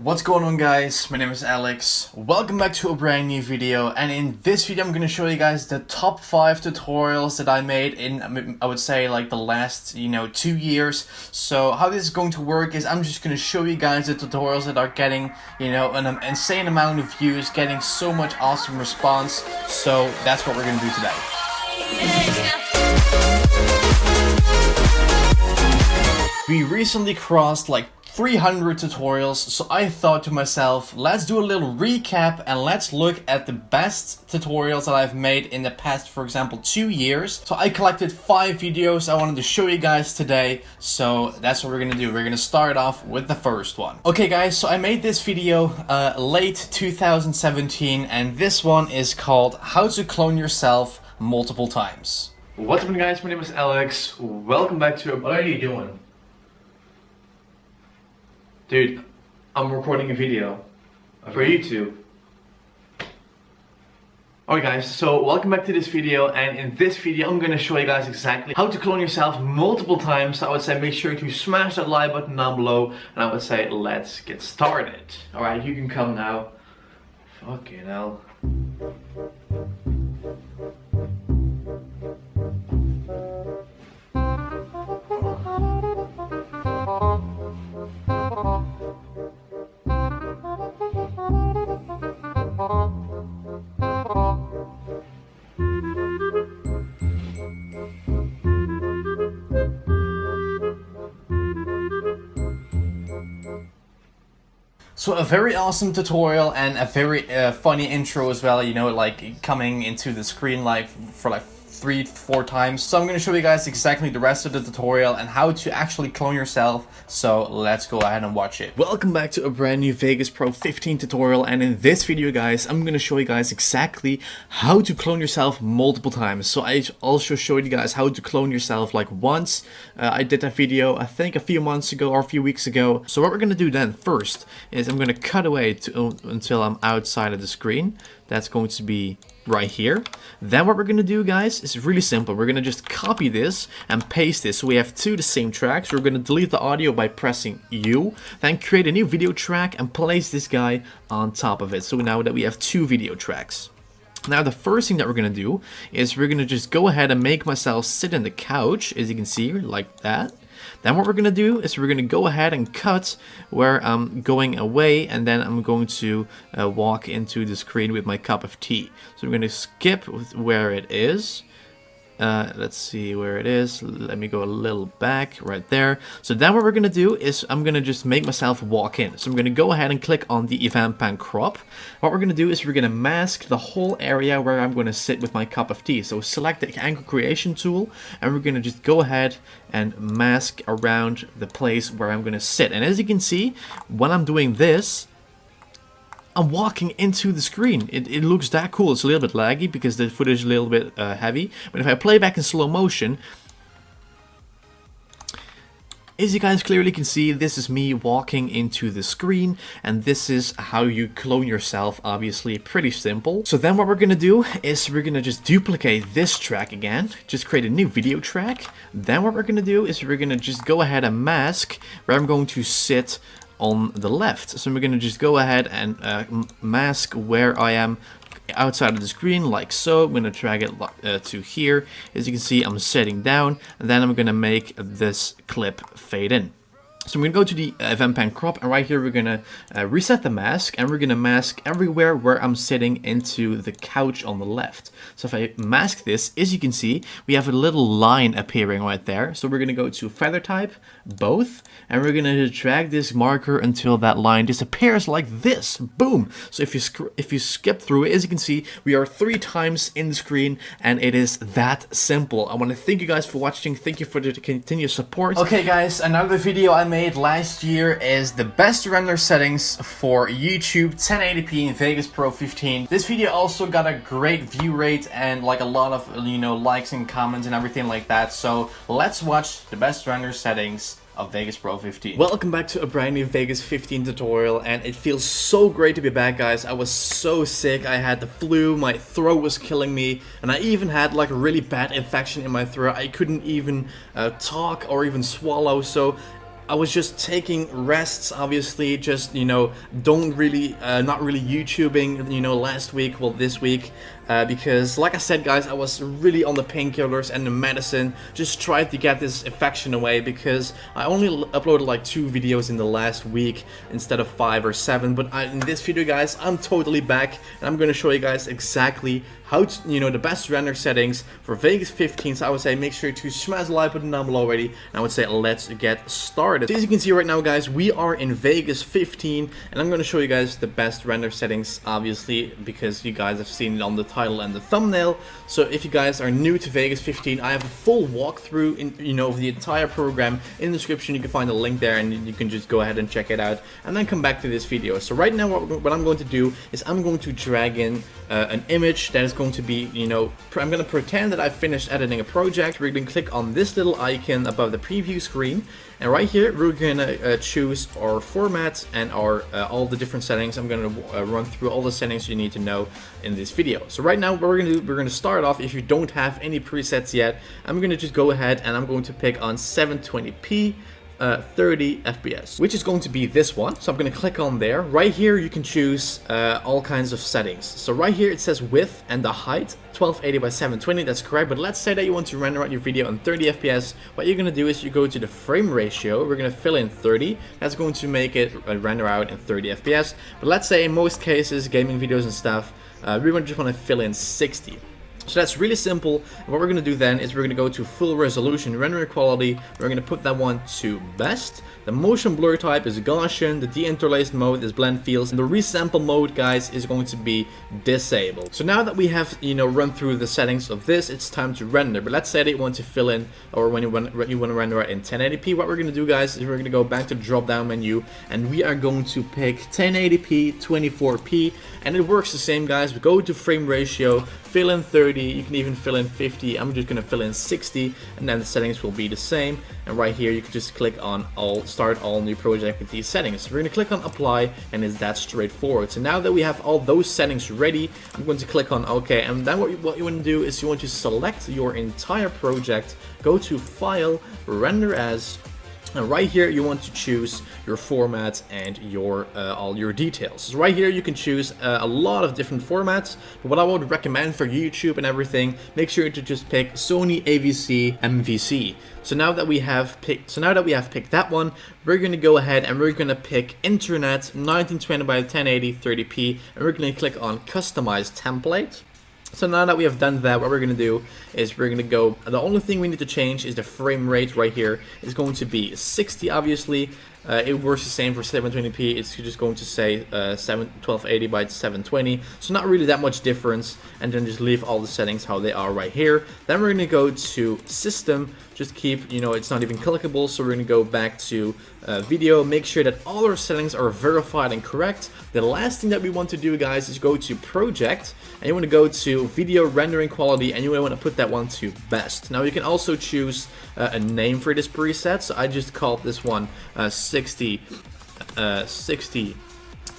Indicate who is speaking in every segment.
Speaker 1: What's going on, guys? My name is Alex. Welcome back to a brand new video, and in this video I'm going to show you guys the top 5 tutorials that I made in, I would say, like the last 2 years. So how this is going to work is I'm just going to show you guys the tutorials that are getting an insane amount of views, getting so much awesome response. So that's what we're going to do today. We recently crossed like 300 tutorials, so I thought to myself, let's do a little recap and let's look at the best tutorials that I've made in the past, for example, 2 years. So I collected 5 videos I wanted to show you guys today, so that's what we're gonna do. We're gonna start off with the first one. Okay guys, so I made this video late 2017, and this one is called How to Clone Yourself Multiple Times. What's up guys, my name is Alex. Welcome back to What are you doing? Dude, I'm recording a video for YouTube. Alright guys, so welcome back to this video, and in this video I'm going to show you guys exactly how to clone yourself multiple times. So I would say make sure to smash that like button down below, and I would say let's get started. Alright, you can come now. Fucking hell. So a very awesome tutorial and a very funny intro as well, like coming into the screen like for like 3-4 times. So I'm going to show you guys exactly the rest of the tutorial and how to actually clone yourself. So let's go ahead and watch it. Welcome back to a brand new Vegas Pro 15 tutorial, and in this video guys I'm going to show you guys exactly how to clone yourself multiple times. So I also showed you guys how to clone yourself like once. I did that video I think a few months ago or a few weeks ago. So what we're going to do then first is I'm going to cut away until I'm outside of the screen. That's going to be right here. Then what we're going to do guys is really simple. We're going to just copy this and paste this so we have two the same tracks. We're going to delete the audio by pressing U, then create a new video track and place this guy on top of it. So now that we have 2 video tracks. Now the first thing that we're going to do is we're going to just go ahead and make myself sit in the couch, as you can see, like that. Then what we're going to do is we're going to go ahead and cut where I'm going away, and then I'm going to walk into the screen with my cup of tea. So we're going to skip where it is. Let's see where it is. Let me go a little back right there. So then what we're going to do is I'm going to just make myself walk in. So I'm going to go ahead and click on the event pan crop. What we're going to do is we're going to mask the whole area where I'm going to sit with my cup of tea. So select the angle creation tool, and we're going to just go ahead and mask around the place where I'm going to sit. And as you can see, when I'm doing this, I'm walking into the screen. It looks that cool. It's a little bit laggy because the footage is a little bit heavy. But if I play back in slow motion, as you guys clearly can see, this is me walking into the screen, and this is how you clone yourself. Obviously pretty simple. So then what we're gonna do is we're gonna just duplicate this track again, just create a new video track. Then what we're gonna do is we're gonna just go ahead and mask where I'm going to sit on the left. So we're going to just go ahead and mask where I am outside of the screen, like so. I'm going to drag it to here. As you can see, I'm sitting down, and then I'm going to make this clip fade in. So I'm going to go to the event pan crop, and right here we're going to reset the mask, and we're going to mask everywhere where I'm sitting into the couch on the left. So if I mask this, as you can see, we have a little line appearing right there. So we're going to go to feather type, both, and we're going to drag this marker until that line disappears like this. Boom! So if you skip through it, as you can see, we are 3 times in the screen, and it is that simple. I want to thank you guys for watching. Thank you for the continued support. Okay guys, another video I made last year is the best render settings for YouTube 1080p in Vegas Pro 15. This video also got a great view rate and like a lot of likes and comments and everything like that. So let's watch the best render settings of Vegas Pro 15. Welcome back to a brand new Vegas 15 tutorial, and it feels so great to be back guys. I was so sick. I had the flu, my throat was killing me, and I even had like a really bad infection in my throat. I couldn't even talk or even swallow. So I was just taking rests, obviously, just, you know, not really YouTubing, you know, last week, well, this week, because, like I said, guys, I was really on the painkillers and the medicine, just tried to get this infection away, because I only uploaded like 2 videos in the last week instead of 5 or 7, but in this video, guys, I'm totally back, and I'm going to show you guys exactly how to, you know, the best render settings for Vegas 15. So I would say make sure to smash the like button down below already, and I would say let's get started. So as you can see right now, guys, we are in Vegas 15, and I'm going to show you guys the best render settings, obviously, because you guys have seen it on the title and the thumbnail. So if you guys are new to Vegas 15, I have a full walkthrough of the entire program in the description. You can find a link there, and you can just go ahead and check it out, and then come back to this video. So right now, what I'm going to do is I'm going to drag in an image that is going to be, you know, I'm going to pretend that I've finished editing a project. We're going to click on this little icon above the preview screen, and right here we're going to choose our format and our all the different settings. I'm going to run through all the settings you need to know in this video. So right now what we're going to do, we're going to start off, if you don't have any presets yet, I'm going to just go ahead and I'm going to pick on 720p 30 FPS, which is going to be this one. So I'm going to click on there. Right here you can choose all kinds of settings. So right here it says width and the height 1280 by 720, that's correct. But let's say that you want to render out your video on 30 FPS. What you're going to do is you go to the frame ratio. We're going to fill in 30. That's going to make it render out in 30 FPS. But let's say in most cases, gaming videos and stuff, we just want to fill in 60. So that's really simple. And what we're going to do then is we're going to go to full resolution rendering quality. We're going to put that one to best. The motion blur type is Gaussian. The deinterlaced mode is blend fields. And the resample mode, guys, is going to be disabled. So now that we have, you know, run through the settings of this, it's time to render. But let's say that you want to fill in, or when you want to render it in 1080p, what we're going to do, guys, is we're going to go back to the drop down menu, and we are going to pick 1080p 24p, and it works the same, guys. We go to frame ratio, fill in 30, you can even fill in 50. I'm just going to fill in 60, and then the settings will be the same. And right here you can just click on start all new project with these settings. We're going to click on apply, and it's that straightforward. So now that we have all those settings ready, I'm going to click on OK, and then what you want to do is you want to select your entire project, go to file, render as, and right here you want to choose your format and your all your details. So right here you can choose a lot of different formats, but what I would recommend for YouTube and everything, make sure to just pick Sony AVC MVC. So now that we have picked that one, we're going to go ahead and we're going to pick Internet 1920 by 1080 30p, and we're going to click on Customize Template. So now that we have done that, what we're going to do is we're going to go, the only thing we need to change is the frame rate right here. It's going to be 60, obviously. It works the same for 720p. It's just going to say 1280 by 720. So not really that much difference. And then just leave all the settings how they are right here. Then we're going to go to System. Just keep, you know, it's not even clickable. So we're going to go back to Video. Make sure that all our settings are verified and correct. The last thing that we want to do, guys, is go to Project. And you want to go to Video Rendering Quality. And you want to put that one to Best. Now you can also choose a name for this preset. So I just called this one 60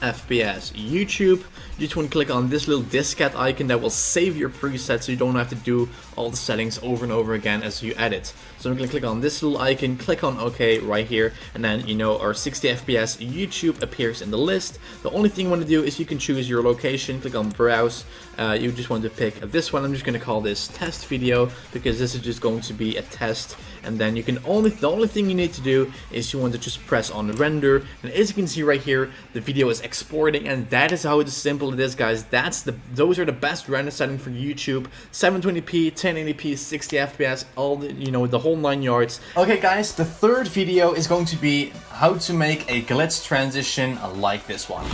Speaker 1: FPS YouTube. You just want to click on this little diskette icon that will save your preset, so you don't have to do all the settings over and over again as you edit. So I'm going to click on this little icon, click on OK right here, and then, you know, our 60 FPS YouTube appears in the list. The only thing you want to do is you can choose your location, click on Browse. You just want to pick this one. I'm just going to call this test video, because this is just going to be a test. And then you can the only thing you need to do is you want to just press on render, and as you can see right here, the video is exporting, and that is how simple it is, guys. Those are the best render settings for YouTube. 720p, 1080p, 60 FPS, all the, you know, the whole 9 yards. Okay, guys, the third video is going to be how to make a glitch transition like this one.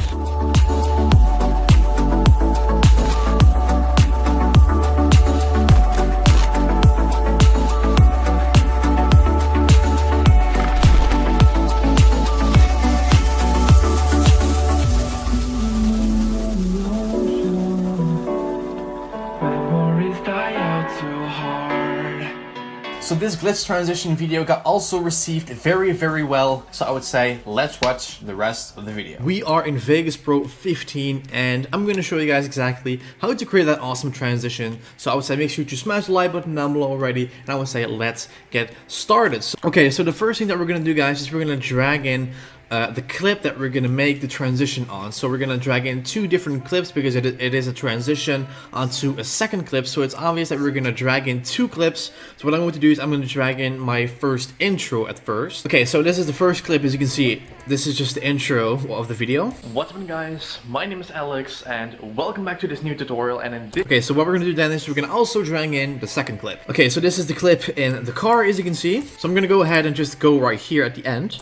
Speaker 1: So So this glitch transition video got also received very well, so I would say let's watch the rest of the video. We are in Vegas Pro 15 and I'm going to show you guys exactly how to create that awesome transition. So I would say make sure to smash the like button down below already, and I would say let's get started. Okay, so the first thing that we're going to do, guys, is we're going to drag in the clip that we're going to make the transition on. So we're going to drag in two different clips because it is a transition onto a second clip. So it's obvious that we're going to drag in two clips. So what I'm going to do is I'm going to drag in my first intro at first. Okay, so this is the first clip. As you can see, this is just the intro of the video. What's up, guys? My name is Alex and welcome back to this new tutorial. And in this... Okay, so what we're going to do then is we're going to also drag in the second clip. Okay, so this is the clip in the car, as you can see. So I'm going to go ahead and just go right here at the end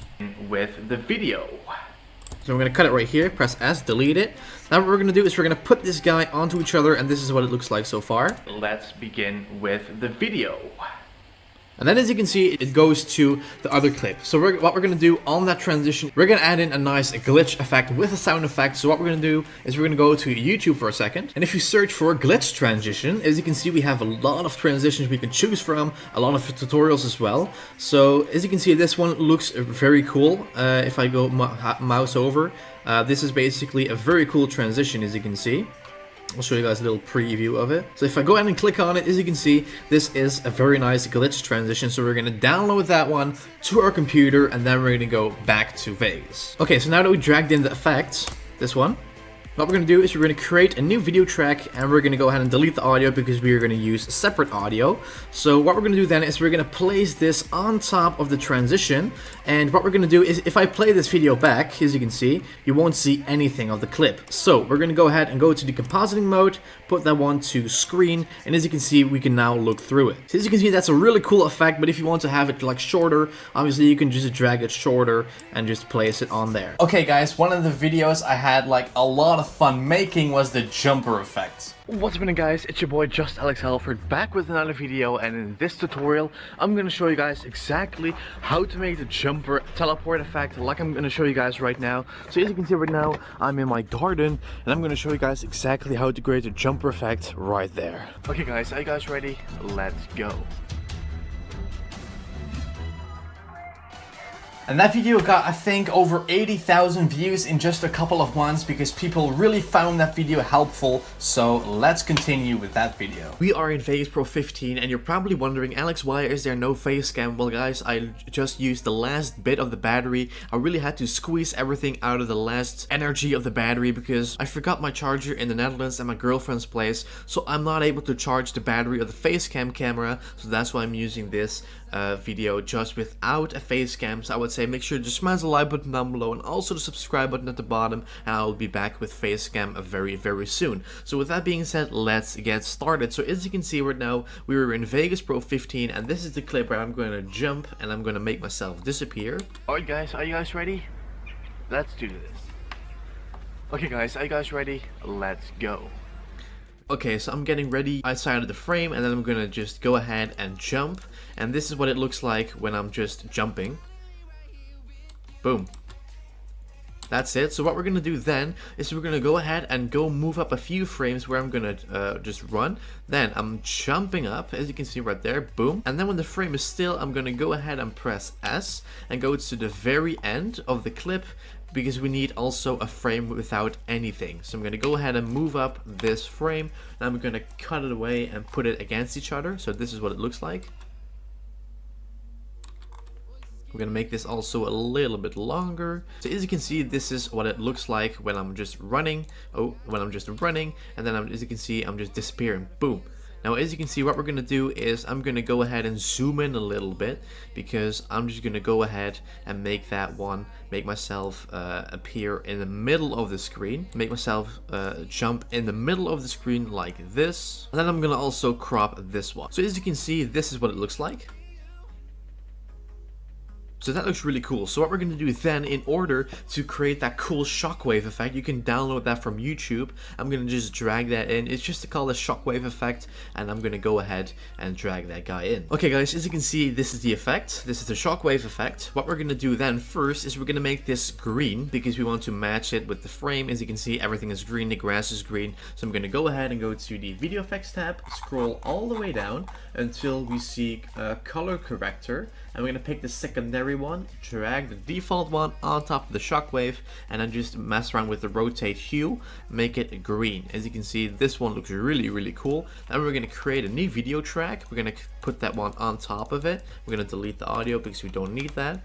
Speaker 1: with the video. So we're going to cut it right here, press S, delete it. Now what we're going to do is we're going to put this guy onto each other, and this is what it looks like so far. Let's begin with the video. And then, as you can see, it goes to the other clip. So what we're going to do on that transition, we're going to add in a nice glitch effect with a sound effect. So what we're going to do is we're going to go to YouTube for a second. And if you search for glitch transition, as you can see, we have a lot of transitions we can choose from, a lot of tutorials as well. So as you can see, this one looks very cool. If I go mouse over, this is basically a very cool transition, as you can see. I'll show you guys a little preview of it. So if I go ahead and click on it, as you can see, this is a very nice glitch transition. So we're going to download that one to our computer, and then we're going to go back to Vegas. Okay, so now that we dragged in the effects, this one, what we're going to do is we're going to create a new video track, and we're going to go ahead and delete the audio because we are going to use separate audio. So what we're going to do then is we're going to place this on top of the transition, and what we're going to do is if I play this video back, as you can see, you won't see anything of the clip. So we're going to go ahead and go to the compositing mode, put that one to screen, and as you can see, we can now look through it. So as you can see, that's a really cool effect, but if you want to have it like shorter, obviously you can just drag it shorter and just place it on there. Okay guys, one of the videos I had like a lot of fun making was the jumper effect. What's up guys, it's your boy JustAlexHalford back with another video, and in this tutorial I'm going to show you guys exactly how to make the jumper teleport effect like I'm going to show you guys right now. So as you can see right now, I'm in my garden and I'm going to show you guys exactly how to create a jumper effect right there. Okay guys, are you guys ready? Let's go. And that video got, I think, over 80,000 views in just a couple of months because people really found that video helpful. So let's continue with that video. We are in Vegas Pro 15 and you're probably wondering, Alex, why is there no face cam? Well guys, I just used the last bit of the battery. I really had to squeeze everything out of the last energy of the battery because I forgot my charger in the Netherlands at my girlfriend's place. So I'm not able to charge the battery of the face cam camera. So that's why I'm using this video just without a face cam. So I would say make sure to smash the like button down below and also the subscribe button at the bottom, and I will be back with face cam very soon. So with that being said, let's get started. So as you can see right now, we were in Vegas Pro 15 and this is the clip where I'm going to jump and I'm going to make myself disappear. Alright guys, are you guys ready? Let's do this. Okay guys, are you guys ready? Let's go. Okay, so I'm getting ready outside of the frame and then I'm gonna just go ahead and jump, and this is what it looks like when I'm just jumping. Boom. That's it. So what we're gonna do then is we're gonna go ahead and go move up a few frames where I'm gonna just run. Then I'm jumping up, as you can see right there, boom. And then when the frame is still, I'm gonna go ahead and press S and go to the very end of the clip, because we need also a frame without anything. So I'm going to go ahead and move up this frame, and I'm going to cut it away and put it against each other. So this is what it looks like. We're going to make this also a little bit longer. So as you can see, this is what it looks like when I'm just running. And then as you can see, I'm just disappearing. Boom. Now, as you can see, what we're going to do is I'm going to go ahead and zoom in a little bit, because I'm just going to go ahead and make that one, make myself appear in the middle of the screen, make myself jump in the middle of the screen like this. And then I'm going to also crop this one. So as you can see, this is what it looks like. So that looks really cool. So what we're going to do then, in order to create that cool shockwave effect, you can download that from YouTube. I'm going to just drag that in. It's just to call the shockwave effect, and I'm going to go ahead and drag that guy in. Okay guys, as you can see, this is the effect. This is the shockwave effect. What we're going to do then first is we're going to make this green, because we want to match it with the frame. As you can see, everything is green, the grass is green. So I'm going to go ahead and go to the video effects tab, scroll all the way down until we see color corrector. I'm going to pick the secondary one, drag the default one on top of the shockwave, and then just mess around with the rotate hue, make it green. As you can see, this one looks really cool. Then we're going to create a new video track. We're going to put that one on top of it. We're going to delete the audio because we don't need that.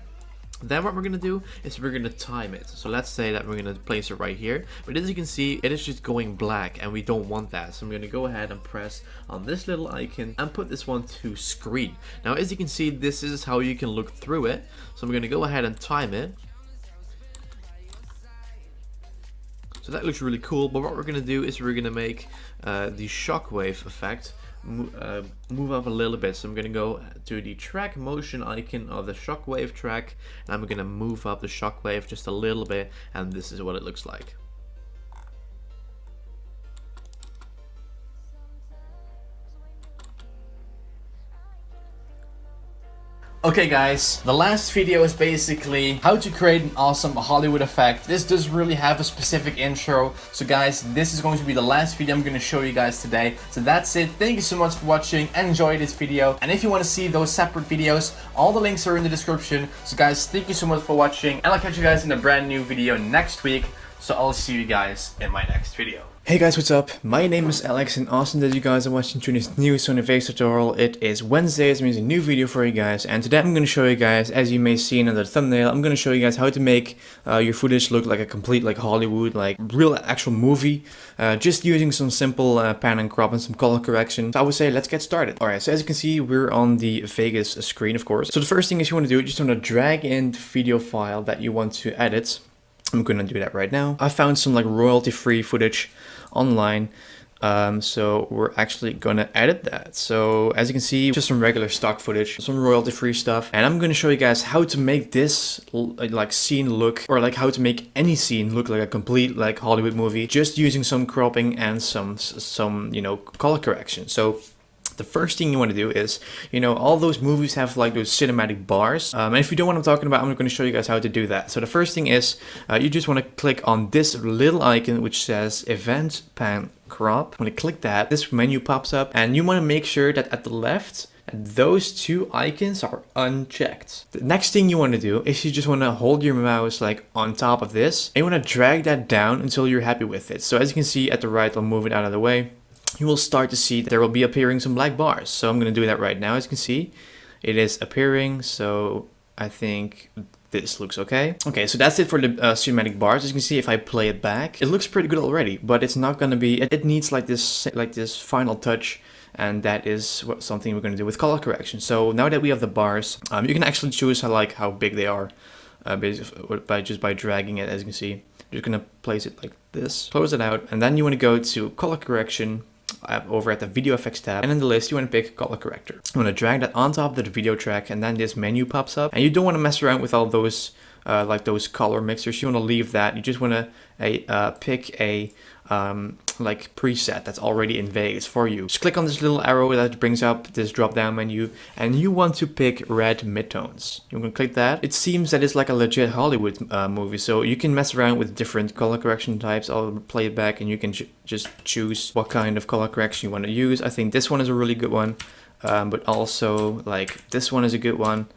Speaker 1: Then what we're going to do is we're going to time it. So let's say that we're going to place it right here. But as you can see, it is just going black and we don't want that. So I'm going to go ahead and press on this little icon and put this one to screen. Now as you can see, this is how you can look through it. So I'm going to go ahead and time it. So that looks really cool. But what we're going to do is we're going to make the shockwave effect move up a little bit. So I'm going to go to the track motion icon of the shockwave track, and I'm going to move up the shockwave just a little bit, and this is what it looks like. Okay guys, the last video is basically how to create an awesome Hollywood effect. This does really have a specific intro. So guys, this is going to be the last video I'm going to show you guys today. So that's it. Thank you so much for watching and enjoy this video. And if you want to see those separate videos, all the links are in the description. So guys, thank you so much for watching, and I'll catch you guys in a brand new video next week. So I'll see you guys in my next video.
Speaker 2: Hey guys, what's up? My name is Alex and awesome that you guys are watching this new Sony VX tutorial. It is Wednesday, so it means a new video for you guys, and today I'm going to show you guys, as you may see in the thumbnail, I'm going to show you guys how to make your footage look like a complete Hollywood, real actual movie, just using some simple pan and crop and some color correction. So I would say let's get started. Alright, so as you can see, we're on the Vegas screen, of course. So the first thing is you want to do, you just want to drag in the video file that you want to edit. I'm gonna do that right now. I found some royalty-free footage online, so we're actually gonna edit that. So as you can see, just some regular stock footage, some royalty-free stuff, and I'm gonna show you guys how to make this scene look, or how to make any scene look like a complete Hollywood movie, just using some cropping and some color correction. So the first thing you want to do is, all those movies have those cinematic bars. And if you don't know what I'm talking about, I'm going to show you guys how to do that. So the first thing is, you just want to click on this little icon which says Event Pan Crop. When you click that, this menu pops up, and you want to make sure that at the left, those two icons are unchecked. The next thing you want to do is you just want to hold your mouse on top of this, and you want to drag that down until you're happy with it. So as you can see at the right, I'll move it out of the way. You will start to see that there will be appearing some black bars. So I'm going to do that right now. As you can see, it is appearing. So I think this looks okay. Okay, so that's it for the cinematic bars. As you can see, if I play it back, it looks pretty good already, but it's not going to be, it needs this final touch. And that is something we're going to do with color correction. So now that we have the bars, you can actually choose how big they are by dragging it. As you can see, you're just going to place it like this, close it out, and then you want to go to color correction over at the video effects tab, and in the list you want to pick color corrector. You want to drag that on top of the video track, and then this menu pops up, and you don't want to mess around with all those those color mixers. You want to leave that. You just want to pick a preset that's already in Vegas for you. Just click on this little arrow that brings up this drop down menu, and you want to pick red midtones. You can click that. It seems that it's like a legit Hollywood movie, so you can mess around with different color correction types. I'll play it back, and you can just choose what kind of color correction you want to use. I think this one is a really good one, but also this one is a good one.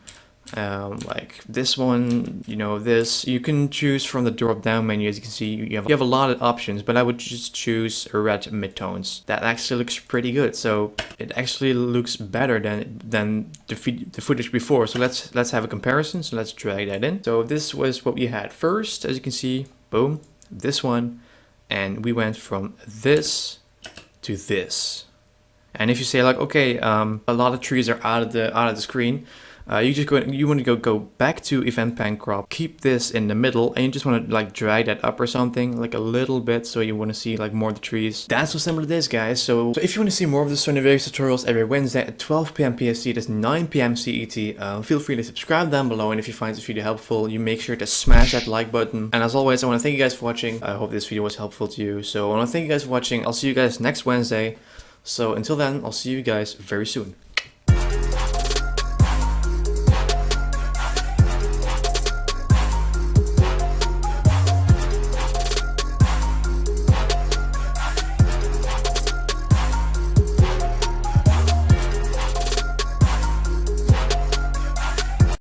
Speaker 2: This one, this, you can choose from the drop down menu. As you can see, you have a lot of options, but I would just choose red midtones. That actually looks pretty good. So it actually looks better than the footage before. So let's have a comparison. So let's drag that in. So this was what we had first. As you can see, boom, this one, and we went from this to this. And if you say okay, a lot of trees are out of the screen, You want to go back to event pan crop, keep this in the middle, and you just want to like drag that up or something, like a little bit, so you want to see like more of the trees. That's what similar to this, guys. So if you want to see more of the Sony Vegas tutorials every Wednesday at 12 p.m. PST, that's 9 p.m. CET, feel free to subscribe down below, and if you find this video helpful, you make sure to smash that like button. And as always, I want to thank you guys for watching. I hope this video was helpful to you. So I want to thank you guys for watching. I'll see you guys next Wednesday. So until then, I'll see you guys very soon.